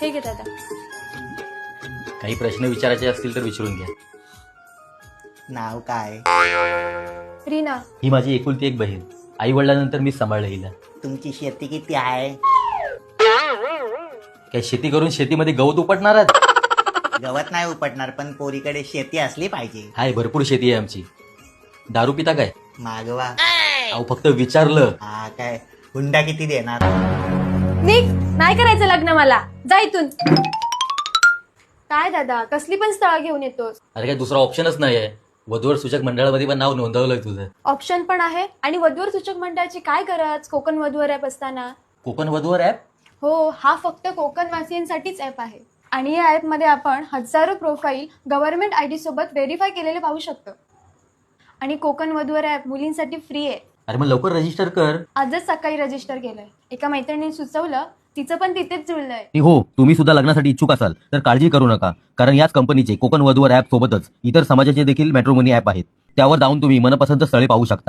हे घे दादा. काही प्रश्न विचारायचे असतील तर विचारून घ्या. नाव काय? रीना. ही माझी एकुलती एक बहीण. आई वडिलांनंतर मी सांभाळलं हिला. तुमची शेती किती आहे? काय शेती करून शेतीमध्ये गवत उपटणार आहात? गवत नाही उपटणार, पण पोरीकडे शेती असली पाहिजे. हाय, भरपूर शेती आहे आमची. दारू पिता काय? मागवा. अहो फक्त विचारलं. हा काय, हुंडा किती देणार? निक, नाही करायचं लग्न मला. जा इथून. काय दादा, कसली पण स्थळं घेऊन येतोस? अरे काय दुसरा ऑप्शनच नाही आहे. वधूवर सूचक मंडळामध्ये पण नाव नोंदवलंय तुझं. ऑप्शन पण आहे आणि वधूवर सूचक मंडळाची काय गरज कोकण वधूवर ॲप असताना? कोकण वधूवर ऍप? हो, हा फक्त कोकणवासियांसाठीच ॲप आहे. आणि या ॲपमध्ये आपण हजारो प्रोफाईल गव्हर्नमेंट ID सोबत व्हेरीफाय केलेले पाहू शकतो. आणि कोकण वधूवर ॲप मुलींसाठी फ्री आहे. अरे मग लवकर रजिस्टर कर. आजच सकाळी रजिस्टर केलंय. एका मैत्रिणीने सुचवलं, तिचं पण तिथेच जुळलंय. हो, तुम्ही सुद्धा लग्नासाठी इच्छुक असाल तर काळजी करू नका, कारण याच कंपनीचे कोकण वधूवर ॲप सोबतच इतर समाजाचे देखील मॅट्रिमोनी ॲप आहेत. त्यावर जाऊन तुम्ही मनपसंत स्थळे पाहू शकता.